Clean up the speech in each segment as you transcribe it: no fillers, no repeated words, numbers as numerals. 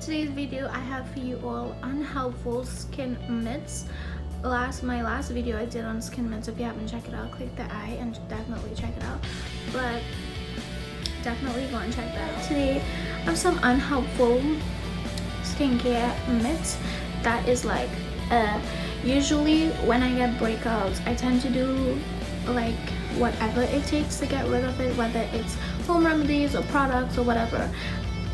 Today's video I have for you all unhelpful skin myths. My last video I did on skin myths. If you haven't checked it out, click the I and definitely check it out. But definitely go and check that out. Today I have some unhelpful skincare myths that is like usually when I get breakouts I tend to do like whatever it takes to get rid of it, whether it's home remedies or products or whatever.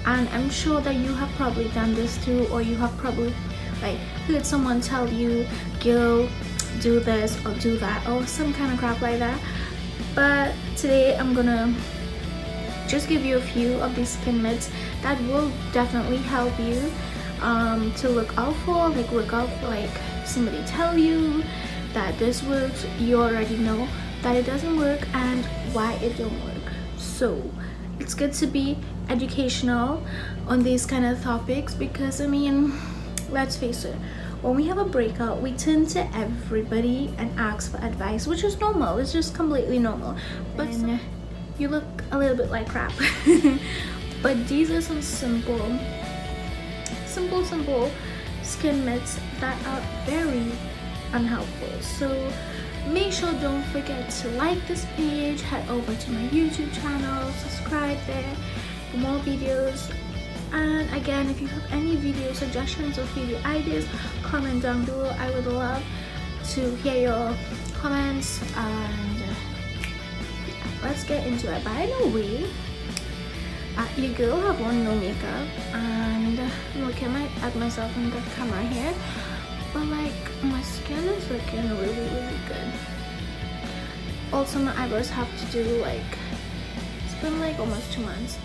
And I'm sure that you have probably done this too, or you have probably like heard someone tell you, girl, do this or do that or some kind of crap like that. But today I'm gonna just give you a few of these skin myths that will definitely help you to look out for. Like somebody tell you that this works, you already know that it doesn't work and why it don't work. So it's good to be educational on these kind of topics, because I mean, let's face it, when we have a breakout we turn to everybody and ask for advice, which is normal. It's just completely normal. But you look a little bit like crap. But these are some simple skin myths that are very unhelpful. So make sure, don't forget to like this page, head over to my YouTube channel, subscribe there for more videos. And again, if you have any video suggestions or video ideas, comment down below. I would love to hear your comments. And let's get into it. By the way, your girl have on no makeup, and I'm looking at myself in the camera here, but like my skin is looking really good. Also my eyebrows have to do, like, it's been like almost 2 months,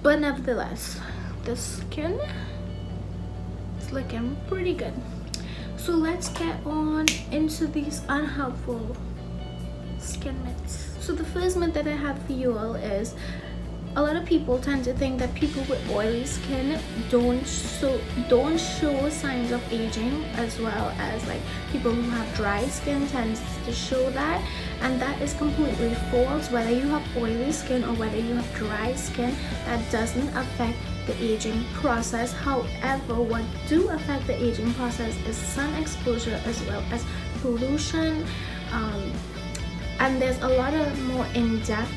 but nevertheless the skin is looking pretty good. So let's get on into these unhelpful skin myths. So the first myth that I have for you all is, a lot of people tend to think that people with oily skin don't show signs of aging, as well as like people who have dry skin tends to show that, and that is completely false. Whether you have oily skin or whether you have dry skin, that doesn't affect the aging process. However, what do affect the aging process is sun exposure as well as pollution, and there's a lot of more in-depth,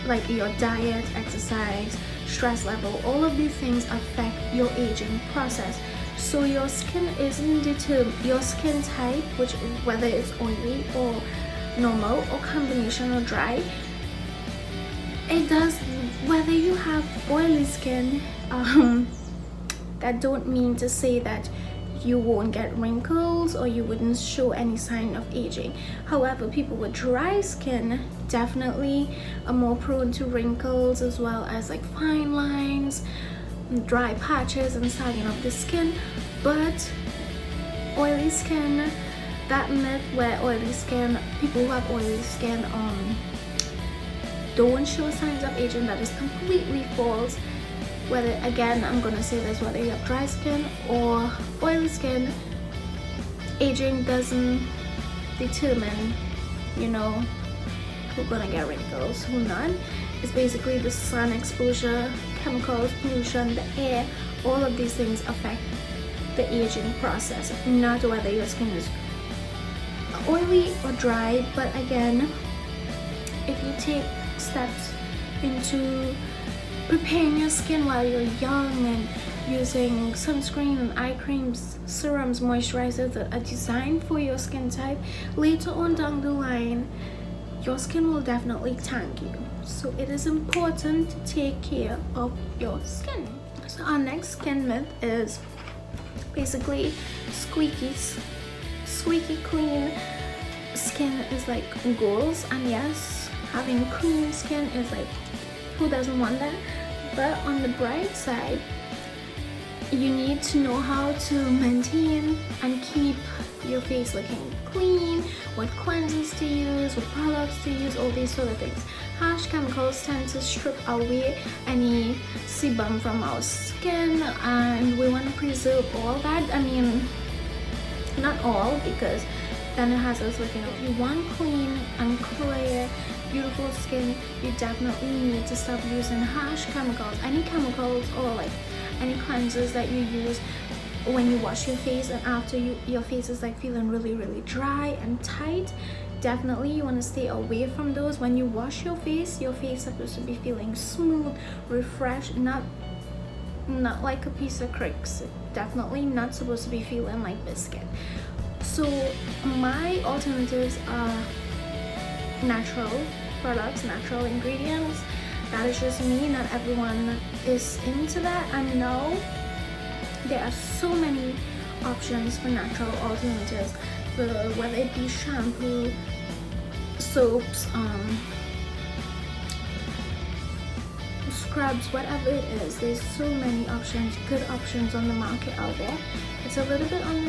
like your diet, exercise, stress level. All of these things affect your aging process. So your skin isn't determined, your skin type, which whether it's oily or normal or combination or dry, it does. Whether you have oily skin, that don't mean to say that you won't get wrinkles or you wouldn't show any sign of aging. However, people with dry skin definitely are more prone to wrinkles, as well as like fine lines, dry patches and sagging of the skin. But oily skin, that myth where people who have oily skin don't show signs of aging, that is completely false. Whether, again, I'm gonna say this, whether you have dry skin or oily skin, aging doesn't determine, you know, who's gonna get wrinkles, who not. It's basically the sun exposure, chemicals, pollution, the air, all of these things affect the aging process, not whether your skin is oily or dry. But again, if you take steps into preparing your skin while you're young and using sunscreen and eye creams, serums, moisturizers that are designed for your skin type, later on down the line your skin will definitely thank you. So it is important to take care of your skin. So our next skin myth is basically squeaky clean skin is like goals. And yes, having clean skin is like, who doesn't want that? But on the bright side, you need to know how to maintain and keep your face looking clean, what cleansers to use, what products to use, all these sort of things. Harsh chemicals tend to strip away any sebum from our skin, and we want to preserve all that. I mean, not all, because then it has us looking. If you want clean and clear beautiful skin, you definitely need to stop using harsh chemicals. Any chemicals or like any cleansers that you use when you wash your face and after your face is like feeling really dry and tight, definitely you want to stay away from those. When you wash your face is supposed to be feeling smooth, refreshed, not like a piece of cricks. Definitely not supposed to be feeling like biscuit. So my alternatives are natural products, natural ingredients. That is just me. Not everyone is into that. I know there are so many options for natural alternatives, for whether it be shampoo, soaps, scrubs, whatever it is. There's so many options, good options on the market out there. It's a little bit on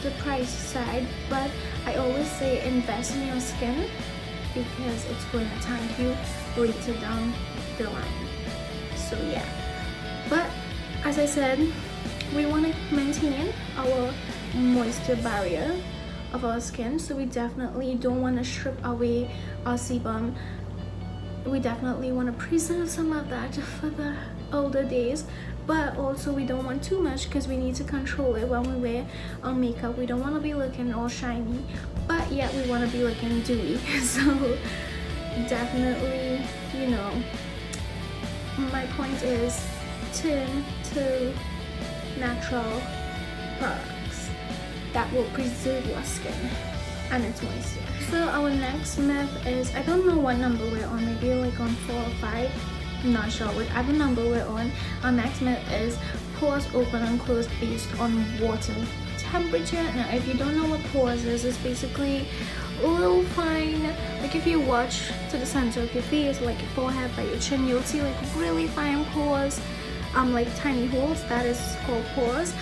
the price side, but I always say invest in your skin because it's going to thank you later down the line. So yeah, but as I said, we want to maintain our moisture barrier of our skin, so we definitely don't want to strip away our sebum. We definitely want to preserve some of that for the older days, but also we don't want too much because we need to control it when we wear our makeup. We don't want to be looking all shiny, but yet we want to be looking dewy. So definitely, you know, my point is turn to natural products that will preserve your skin and its moisture. So our next myth is, I don't know what number we're on, maybe like on 4 or 5, I'm not sure whatever number we're on. Our next myth is pores open and close based on water temperature. Now if you don't know what pores is, it's basically a little fine, like if you watch to the center of your face, like your forehead, by your chin, you'll see like really fine pores, like tiny holes. That is called pores.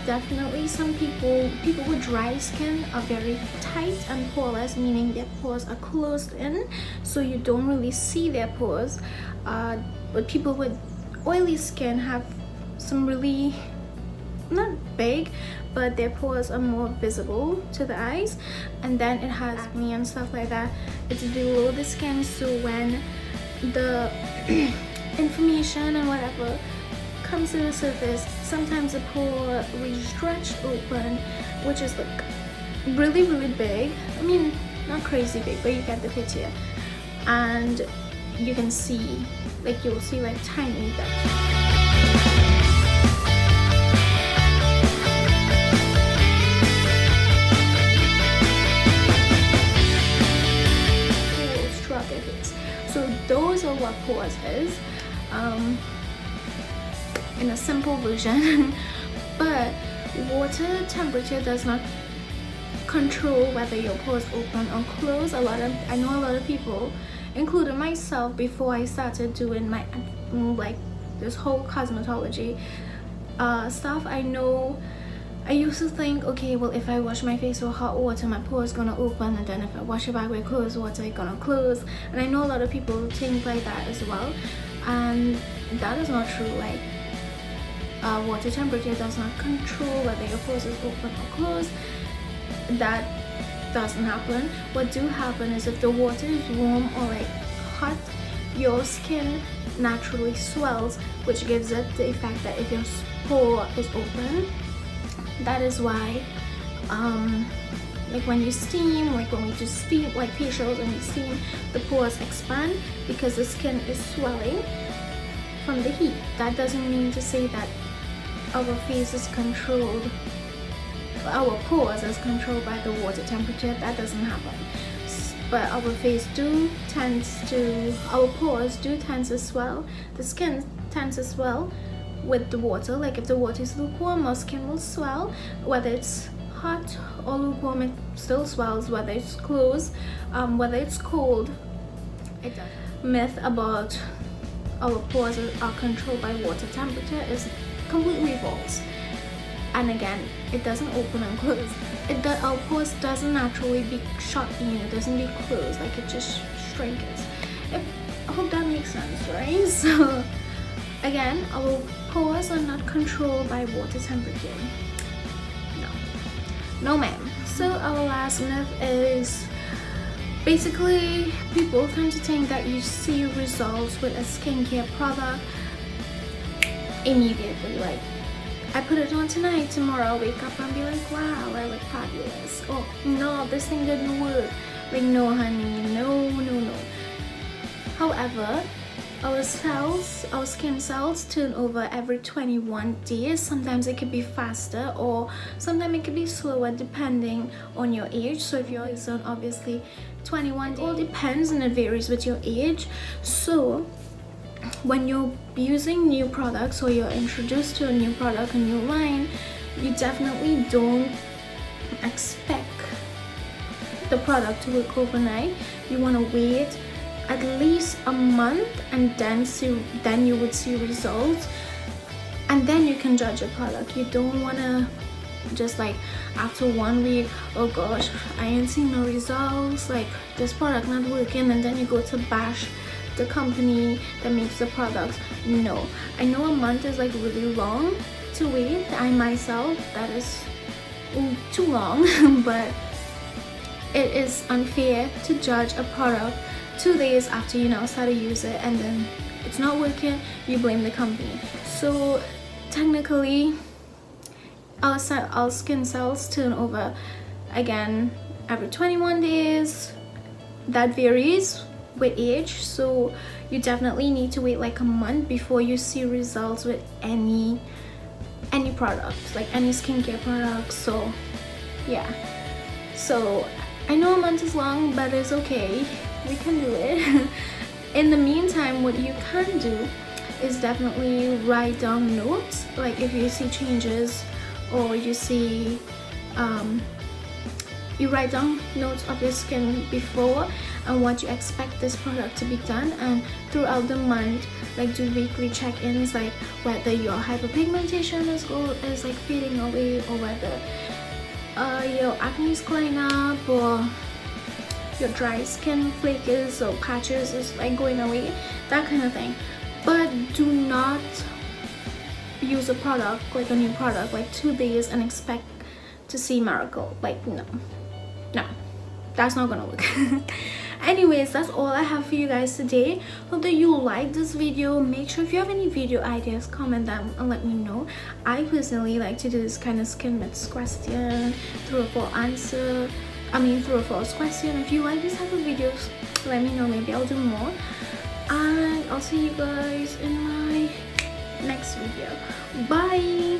Definitely some people with dry skin are very tight and poreless, meaning their pores are closed in, so you don't really see their pores. But people with oily skin have some really, not big, but their pores are more visible to the eyes. And then it has acne and stuff like that. It's below the skin, so when the inflammation and whatever comes to the surface, sometimes the pore will stretch open, which is like really big. I mean, not crazy big, but you get the picture. And you can see, like you'll see like tiny dots. So those are what pores is, in a simple version. But water temperature does not control whether your pores open or close. I know a lot of people, including myself, before I started doing my like this whole cosmetology stuff, I used to think, okay, well, if I wash my face with hot water, my pores gonna open, and then if I wash it back with cold water, it's gonna close. And I know a lot of people think like that as well, and that is not true. Like water temperature does not control whether your pores is open or closed. That doesn't happen. What do happen is if the water is warm or like hot, your skin naturally swells, which gives it the effect that if your pore is open. That is why like when you steam, like when we do steam, like facials and we steam, the pores expand because the skin is swelling from the heat. That doesn't mean to say that our face is controlled, our pores is controlled by the water temperature. That doesn't happen. But our face our pores do tend to swell, the skin tends to swell with the water. Like if the water is lukewarm, our skin will swell. Whether it's hot or lukewarm, it still swells. Whether it's closed, whether it's cold. Myth about our pores are controlled by water temperature is completely false. And again, it doesn't open and close. Our pores doesn't naturally be shut in, it doesn't be closed, like it just shrinks. I hope that makes sense, right? So again, our pores are not controlled by water temperature. No ma'am. So our last myth is Basically, people tend to think that you see results with a skincare product immediately. Like, I put it on tonight, tomorrow I'll wake up and be like, wow, I look fabulous. Oh no, this thing didn't work. Like, no honey, no. However, our skin cells turn over every 21 days. Sometimes it could be faster, or sometimes it could be slower depending on your age. So if you're on obviously 21, it all depends and it varies with your age. So when you're using new products or you're introduced to a new product, a new line, you definitely don't expect the product to work overnight. You want to wait at least a month, and then you would see results, and then you can judge a product. You don't want to just like after 1 week, oh gosh, I ain't seen no results, like this product not working, and then you go to bash the company that makes the product. No, I know a month is like really long to wait. I myself, that is too long. But it is unfair to judge a product 2 days after you now start to use it, and then it's not working, you blame the company. So technically our skin cells turn over again every 21 days. That varies with age, so you definitely need to wait like a month before you see results with any products, like any skincare products. So yeah, so I know a month is long, but it's okay, we can do it. In the meantime, what you can do is definitely write down notes. Like if you see changes, or you see you write down notes of your skin before and what you expect this product to be done, and throughout the month, like do weekly check-ins, like whether your hyperpigmentation is like fading away, or whether your acne is clearing up, or your dry skin flakes or patches is like going away, that kind of thing. But do not use a product, like a new product, like 2 days and expect to see miracle. Like no, that's not gonna work. Anyways, that's all I have for you guys today. Hope that you like this video. Make sure if you have any video ideas, comment them and let me know. I personally like to do this kind of skin myths question, true or false answer, true or false question. If you like these type of videos, let me know, maybe I'll do more. And I'll see you guys in my next video. Bye.